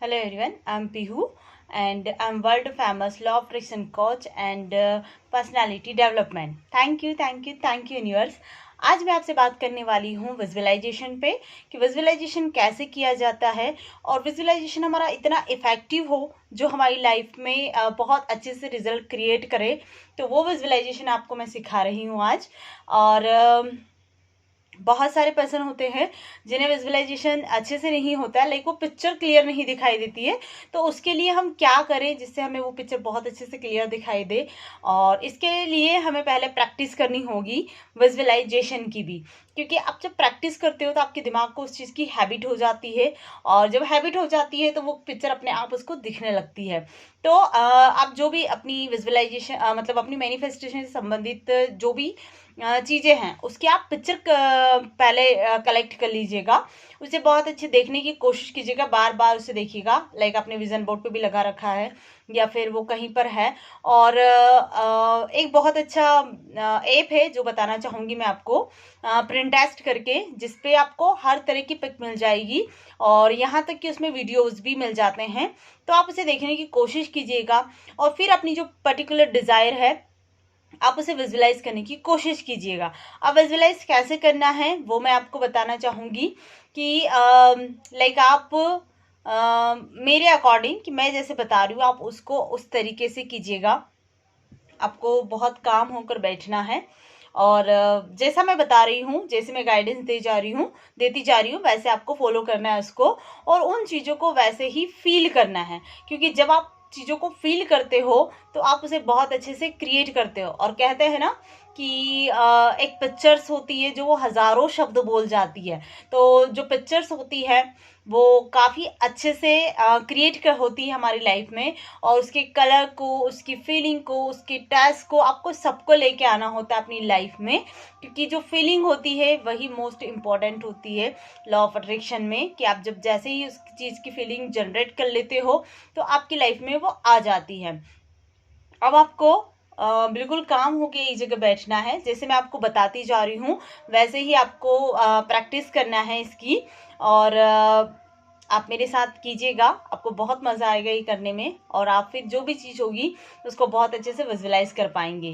Hello everyone, I'm Pihu and I'm world famous law of attraction coach and personality development. Thank you universe. आज मैं आपसे बात करने वाली हूँ विजुअलाइजेशन पे कि विजुअलाइजेशन कैसे किया जाता है और विजुअलाइजेशन हमारा इतना इफेक्टिव हो जो हमारी लाइफ में बहुत अच्छे से रिजल्ट क्रिएट करे। तो वो विजुअलाइजेशन आपको मैं सिखा रही हूँ आज। और बहुत सारे पर्सन होते हैं जिन्हें विजुअलाइजेशन अच्छे से नहीं होता है, लाइक वो पिक्चर क्लियर नहीं दिखाई देती है। तो उसके लिए हम क्या करें जिससे हमें वो पिक्चर बहुत अच्छे से क्लियर दिखाई दे। और इसके लिए हमें पहले प्रैक्टिस करनी होगी विजुअलाइजेशन की भी, क्योंकि आप जब प्रैक्टिस करते हो तो आपके दिमाग को उस चीज़ की हैबिट हो जाती है और जब हैबिट हो जाती है तो वो पिक्चर अपने आप उसको दिखने लगती है। तो आप जो भी अपनी विजुअलाइजेशन मतलब अपनी मैनिफेस्टेशन से संबंधित जो भी चीज़ें हैं उसकी आप पिक्चर पहले कलेक्ट कर लीजिएगा। उसे बहुत अच्छे देखने की कोशिश कीजिएगा, बार बार उसे देखिएगा, लाइक आपने विजन बोर्ड पे भी लगा रखा है या फिर वो कहीं पर है। और एक बहुत अच्छा ऐप है जो बताना चाहूँगी मैं आपको, प्रिंटेस्ट करके, जिसपे आपको हर तरह की पिक मिल जाएगी और यहाँ तक कि उसमें वीडियोस भी मिल जाते हैं। तो आप उसे देखने की कोशिश कीजिएगा और फिर अपनी जो पर्टिकुलर डिज़ायर है आप उसे विजुअलाइज करने की कोशिश कीजिएगा। अब विजुअलाइज कैसे करना है वो मैं आपको बताना चाहूँगी कि लाइक आप मेरे अकॉर्डिंग कि मैं जैसे बता रही हूँ आप उसको उस तरीके से कीजिएगा। आपको बहुत काम होकर बैठना है और जैसा मैं बता रही हूँ, जैसे मैं गाइडेंस देती जा रही हूँ वैसे आपको फॉलो करना है उसको और उन चीज़ों को वैसे ही फील करना है। क्योंकि जब आप चीज़ों को फील करते हो तो आप उसे बहुत अच्छे से क्रिएट करते हो। और कहते हैं ना कि एक पिक्चर्स होती है जो वो हज़ारों शब्द बोल जाती है। तो जो पिक्चर्स होती है वो काफ़ी अच्छे से क्रिएट होती है हमारी लाइफ में और उसके कलर को, उसकी फीलिंग को, उसके टेस्ट को आपको सबको लेके आना होता है अपनी लाइफ में। क्योंकि जो फीलिंग होती है वही मोस्ट इम्पॉर्टेंट होती है लॉ ऑफ अट्रैक्शन में, कि आप जब जैसे ही उस चीज़ की फीलिंग जनरेट कर लेते हो तो आपकी लाइफ में वो आ जाती है। अब आपको बिल्कुल काम होके एक जगह बैठना है, जैसे मैं आपको बताती जा रही हूँ वैसे ही आपको प्रैक्टिस करना है इसकी। और आप मेरे साथ कीजिएगा, आपको बहुत मज़ा आएगा ये करने में और आप फिर जो भी चीज़ होगी उसको बहुत अच्छे से विजुअलाइज कर पाएंगे।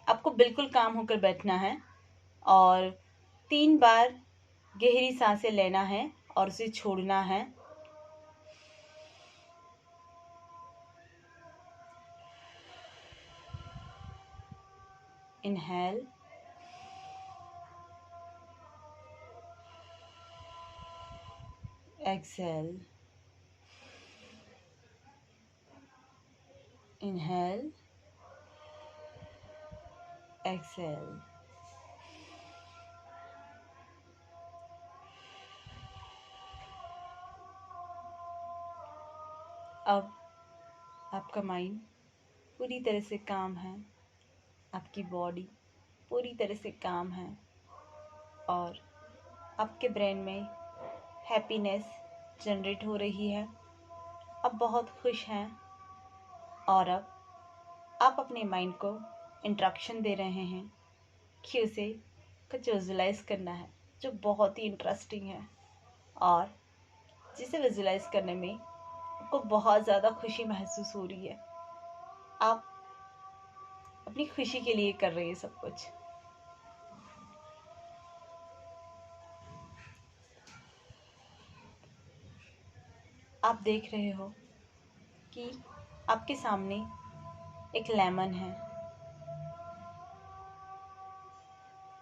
आपको बिल्कुल काम होकर बैठना है और 3 बार गहरी सांसें लेना है और उसे छोड़ना है। Inhale, exhale, inhale, exhale. अब आपका माइंड पूरी तरह से काम है, आपकी बॉडी पूरी तरह से काम है और आपके ब्रेन में हैप्पीनेस जनरेट हो रही है। अब बहुत खुश हैं और अब आप अपने माइंड को इंस्ट्रक्शन दे रहे हैं कि उसे कुछ विजुलाइज करना है जो बहुत ही इंटरेस्टिंग है और जिसे विजुलाइज करने में आपको बहुत ज़्यादा खुशी महसूस हो रही है। आप अपनी खुशी के लिए कर रहे हैं सब कुछ। आप देख रहे हो कि आपके सामने एक लेमन है,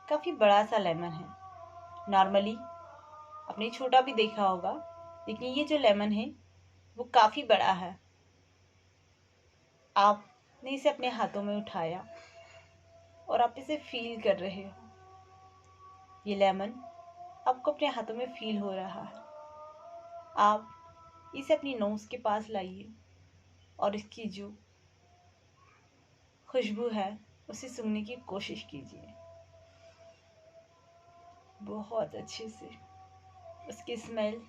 काफ़ी बड़ा सा लेमन है। नॉर्मली आपने छोटा भी देखा होगा, लेकिन ये जो लेमन है वो काफ़ी बड़ा है। आपने इसे अपने हाथों में उठाया और आप इसे फील कर रहे हो। ये लेमन आपको अपने हाथों में फील हो रहा है। आप इसे अपनी नोज़ के पास लाइए और इसकी जो खुशबू है उसे सूंघने की कोशिश कीजिए बहुत अच्छे से। उसकी स्मेल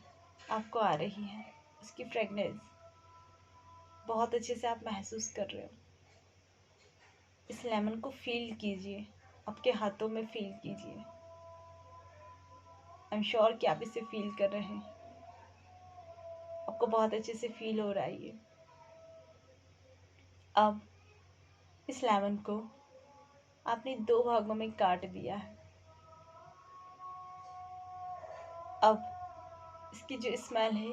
आपको आ रही है, उसकी फ्रेगनेंस बहुत अच्छे से आप महसूस कर रहे हो। इस लेमन को फील कीजिए, आपके हाथों में फील कीजिए। आई एम श्योर कि आप इसे फील कर रहे हैं। आपको बहुत अच्छे से फील हो रहा है ये। अब इस लेमन को आपने 2 भागों में काट दिया है। अब इसकी जो स्मेल है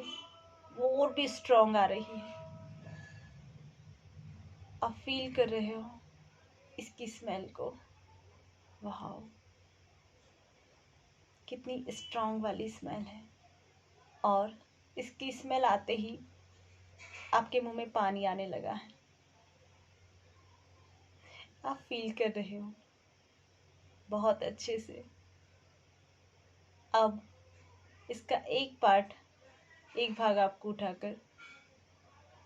वो और भी स्ट्रॉन्ग आ रही है। आप फील कर रहे हो इसकी स्मेल को। वाह, कितनी स्ट्रॉन्ग वाली स्मेल है। और इसकी स्मेल आते ही आपके मुंह में पानी आने लगा है। आप फील कर रहे हो बहुत अच्छे से। अब इसका एक भाग आपको उठाकर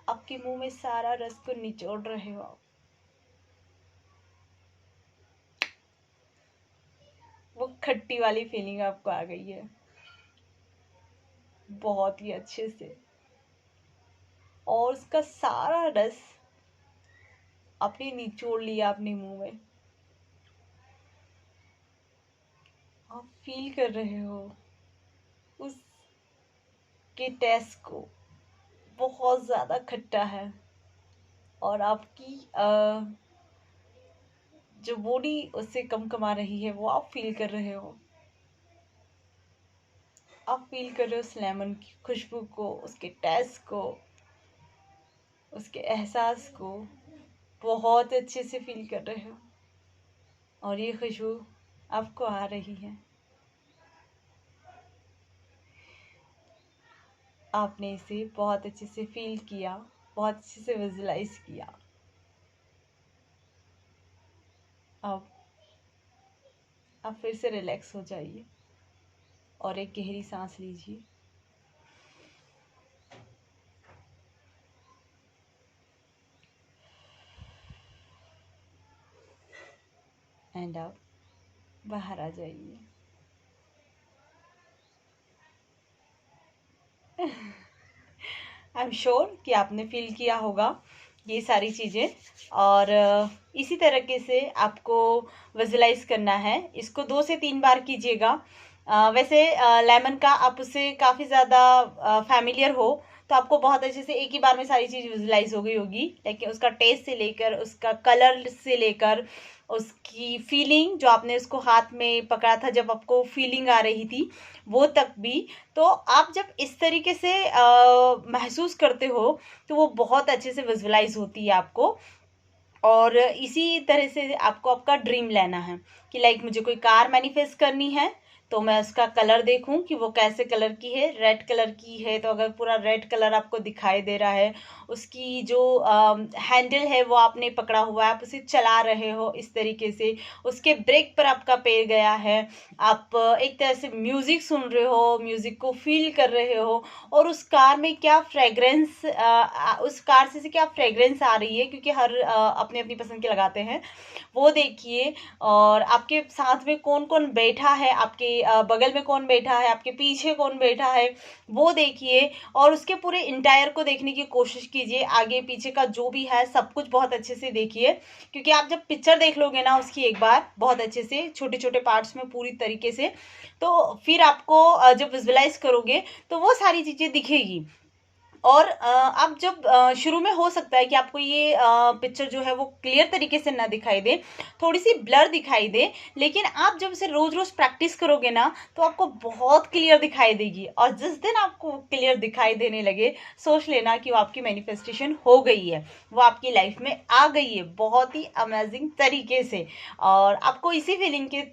आपके मुंह में सारा रस को निचोड़ रहे हो आप। वो खट्टी वाली फीलिंग आपको आ गई है बहुत ही अच्छे से। और उसका सारा रस आपने निचोड़ लिया अपने मुंह में। आप फील कर रहे हो उस के टेस्ट को। बहुत ज़्यादा खट्टा है। और आपकी जो बॉडी उससे कम कमा रही है वो आप फील कर रहे हो। आप फील कर रहे हो उस लेमन की खुशबू को, उसके टेस्ट को, उसके एहसास को बहुत अच्छे से फील कर रहे हो। और ये खुशबू आपको आ रही है। आपने इसे बहुत अच्छे से फील किया, बहुत अच्छे से विजुलाइज किया। अब आप फिर से रिलैक्स हो जाइए और एक गहरी सांस लीजिए। एंड आप बाहर आ जाइए। आई एम श्योर कि आपने फील किया होगा ये सारी चीज़ें। और इसी तरीके से आपको विजुलाइज करना है। इसको 2 से 3 बार कीजिएगा। वैसे लेमन का आप उससे काफ़ी ज़्यादा फैमिलियर हो तो आपको बहुत अच्छे से एक ही बार में सारी चीज़ विजुलाइज हो गई होगी। लेकिन उसका टेस्ट से लेकर, उसका कलर से लेकर, उसकी फीलिंग जो आपने उसको हाथ में पकड़ा था जब आपको फीलिंग आ रही थी वो तक भी। तो आप जब इस तरीके से महसूस करते हो तो वो बहुत अच्छे से विजुलाइज होती है आपको। और इसी तरह से आपको आपका ड्रीम लेना है कि लाइक मुझे कोई कार मैनिफेस्ट करनी है तो मैं उसका कलर देखूं कि वो कैसे कलर की है। रेड कलर की है तो अगर पूरा रेड कलर आपको दिखाई दे रहा है, उसकी जो हैंडल है वो आपने पकड़ा हुआ है, आप उसे चला रहे हो इस तरीके से, उसके ब्रेक पर आपका पैर गया है, आप एक तरह से म्यूज़िक सुन रहे हो, म्यूज़िक को फील कर रहे हो। और उस कार में क्या फ्रेगरेंस, उस कार से क्या फ्रेगरेंस आ रही है, क्योंकि हर अपनी अपनी पसंद के लगाते हैं, वो देखिए। और आपके साथ में कौन कौन बैठा है, आपके बगल में कौन बैठा है, आपके पीछे कौन बैठा है वो देखिए। और उसके पूरे इंटायर को देखने की कोशिश कीजिए, आगे पीछे का जो भी है सब कुछ बहुत अच्छे से देखिए। क्योंकि आप जब पिक्चर देख लोगे ना उसकी एक बार बहुत अच्छे से छोटे छोटे पार्ट्स में पूरी तरीके से, तो फिर आपको जब विजुलाइज करोगे तो वो सारी चीज़ें दिखेगी। और आप जब शुरू में हो सकता है कि आपको ये पिक्चर जो है वो क्लियर तरीके से ना दिखाई दे, थोड़ी सी ब्लर दिखाई दे, लेकिन आप जब इसे रोज़ रोज़ प्रैक्टिस करोगे ना तो आपको बहुत क्लियर दिखाई देगी। और जिस दिन आपको क्लियर दिखाई देने लगे सोच लेना कि वो आपकी मैनिफेस्टेशन हो गई है, वो आपकी लाइफ में आ गई है बहुत ही अमेजिंग तरीके से। और आपको इसी फीलिंग के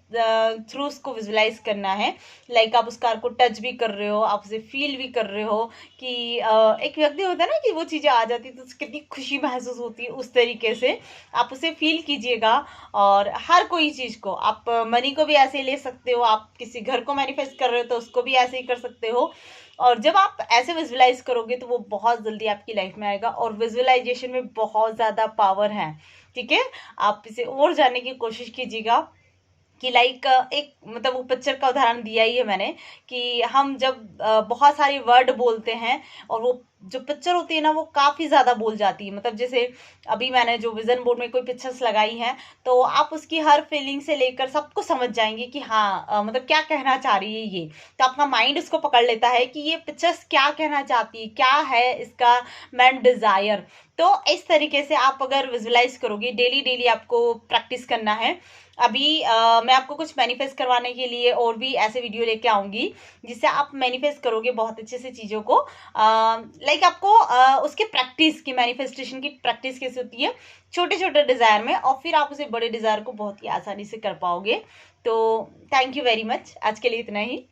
थ्रू उसको विजुलाइज करना है। लाइक आप उस कार को टच भी कर रहे हो, आप उसे फील भी कर रहे हो कि एक व्यक्ति होता है ना कि वो चीज़ें आ जाती तो कितनी खुशी महसूस होती है, उस तरीके से आप उसे फील कीजिएगा। और हर कोई चीज़ को आप मनी को भी ऐसे ले सकते हो, आप किसी घर को मैनिफेस्ट कर रहे हो तो उसको भी ऐसे ही कर सकते हो। और जब आप ऐसे विजुलाइज करोगे तो वो बहुत जल्दी आपकी लाइफ में आएगा। और विजुलाइजेशन में बहुत ज़्यादा पावर है, ठीक है। आप इसे और जानने की कोशिश कीजिएगा कि लाइक एक मतलब वो पिक्चर का उदाहरण दिया ही है मैंने कि हम जब बहुत सारे वर्ड बोलते हैं और वो जो पिक्चर होती है ना वो काफ़ी ज़्यादा बोल जाती है। मतलब जैसे अभी मैंने जो विजन बोर्ड में कोई पिक्चर्स लगाई हैं, तो आप उसकी हर फीलिंग से लेकर सब कुछ समझ जाएंगे कि हाँ मतलब क्या कहना चाह रही है ये। तो आपका माइंड इसको पकड़ लेता है कि ये पिक्चर्स क्या कहना चाहती है, क्या है इसका मेन डिज़ायर। तो इस तरीके से आप अगर विजुलाइज करोगे, डेली डेली आपको प्रैक्टिस करना है। अभी मैं आपको कुछ मैनिफेस्ट करवाने के लिए और भी ऐसे वीडियो लेके आऊंगी जिससे आप मैनिफेस्ट करोगे बहुत अच्छे से चीज़ों को। लाइक आपको उसके प्रैक्टिस की, मैनिफेस्टेशन की प्रैक्टिस कैसे होती है छोटे छोटे डिज़ायर में, और फिर आप उसे बड़े डिज़ायर को बहुत ही आसानी से कर पाओगे। तो थैंक यू वेरी मच, आज के लिए इतना ही।